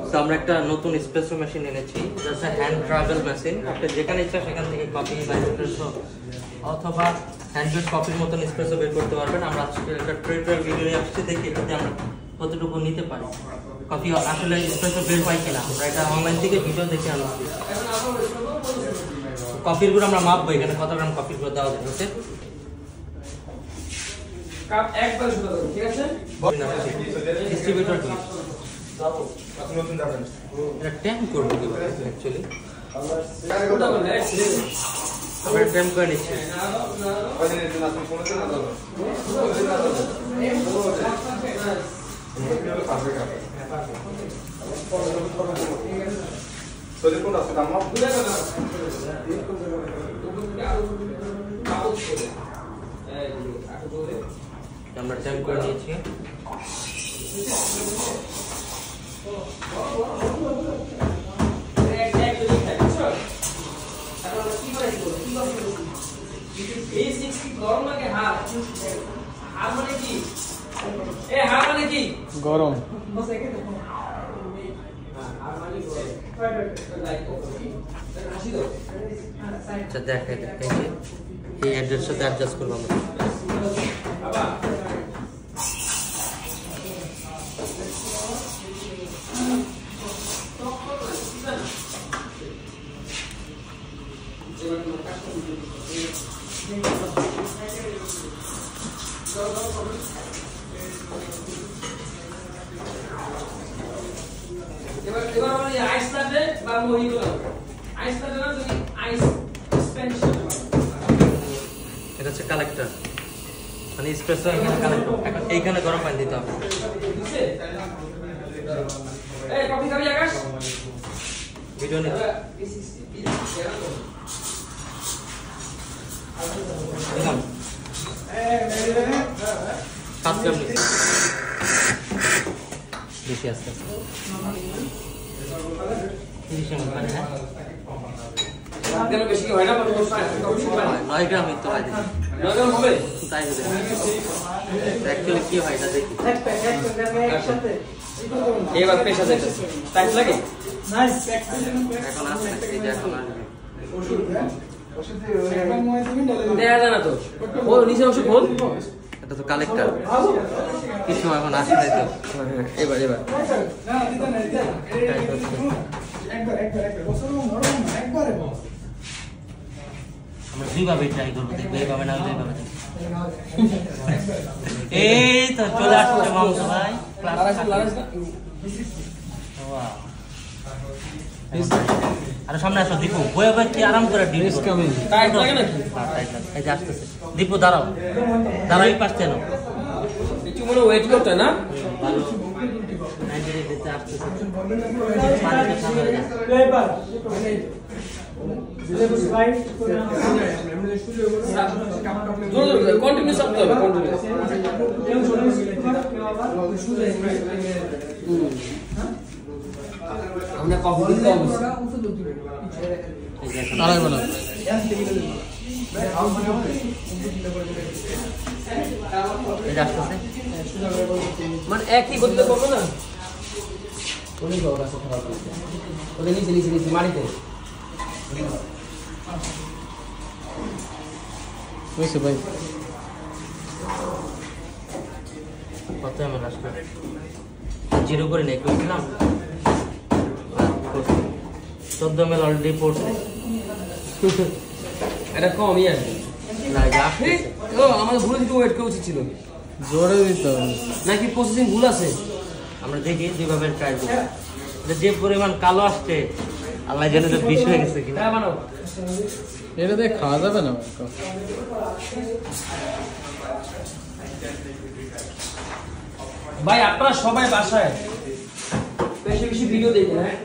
তো আমরা একটা নতুন এসপ্রেসো মেশিন এনেছি, জাস্ট হ্যান্ড ট্রাভেল মেশিন। আপনি যেখানে ইচ্ছা সেখান থেকে কফি বা এসপ্রেসো অথবা হ্যান্ডমেড কফির মতন এসপ্রেসো বের করতে পারবেন। আমরা আজকে একটা ট্রেডার ভিডিও নিয়ে আসছি, দেখি এটাতে আমরা কতটুকু নিতে পারি, কফি আসলে এসপ্রেসো বের পাই কিনা। আমরা এটা অনলাইন থেকে ভিডিও দেখে আনছি। কফির গুঁড়ো আমরা মাপবো এখানে কত গ্রাম কফির গুঁড়ো দেওয়া যাবে। কাপ একবার শুধু দাও, ঠিক আছে? ডিস্ট্রিবিউটর কি যাবো আপনি নতুন যাবেন এটা ট্যাম্প করব কিভাবে অ্যাকচুয়ালি ওটা বলে আমরা ট্যাম্প করে নিচ্ছি। ওখানে একজন আপনি ফোন করে না দাও তোদের কোন আছে দাম আমরা ট্যাম্প করে নিয়েছি। গরম আচ্ছা দেখে এই অ্যাড্রেসের সাথে অ্যাডজাস্ট করবো আমরা। এবার আমরা আইস লাটে বা মোহিতো আইস লাটে না তুমি আইস ডিসপেন্সার এটা হচ্ছে কালেক্টর, মানে এসপ্রেসো এখানে কালেক্টর। এখন এইখানে গরম পানি দিতে হবে। বুঝছে? এই কফি খাবি আকাশ? ভিডিও নিচ্ছি। দিলাম 7 গ্রাম নিচ্ছি, বেশি আসতে 30 এমএল পানি। হ্যাঁ কেন বেশি হয় না? 9 গ্রাম তো হয় দেখি, নরম হবে তাই হবে। অ্যাকচুয়ালি কি হয় এটা দেখি। এবার পেশা যাচ্ছে টাইট লাগে এখন আসছে এই যে এখন আসবে। দেখা যায় না তো ও নিচে বসে বল এটা তো কালেক্টর, কিছু এখন আসে নাই তো। এবার আমরা দুইভাবে ট্রাই করবো, দেখবো এইভাবে না এইভাবে। এই তো চলে আসছে মাংস ভাই। আরে সামনে আসো দীপু, বয়ে বয়ে কি আরাম করে ডিল করো। টাইট লাগে নাকি? টাইট লাগে। এই যে আসতেছে দীপু, দাঁড়াও দাঁড়াও, এই পাশে নাও। একটু মনে ওয়েট করতে না ভালো 90 ডিগ্রিতে আসতেছে। পানিটা ঠান্ডা হয়ে যাচ্ছে। কন্টিনিউ করতে হবে আমরা কফি দিতে হবে আড়াইবো না এই যে আসতেছে। মানে একই গতিতে করবো না অনেক বড় আছে খারাপ ওদের নিচে মাটিতে বুঝছি ভাই। কত এমএল আসবে? 0 করে নেই কইছিলাম 14 এমএল অলরেডি পড়ছে। এটা কমই আসবে না এই যে আসতেছে। ও আমাদের ভুলে দিতে ওয়েট করা উচিত ছিল জোরে দিতে হবে নাকি প্রসেসিং ভুল আছে আমরা দেখি দুইভাবে ট্রাই করি। যে পরিমাণ কালো আসছে আল্লাহ জানে তো বিষ হয়ে গেছে কিনা। হ্যাঁ বানাও এটা দিয়ে খাওয়া যাবে না ভাই আপনারা সবাই বাসায় বেশি বেশি ভিডিও দেখবেন হ্যাঁ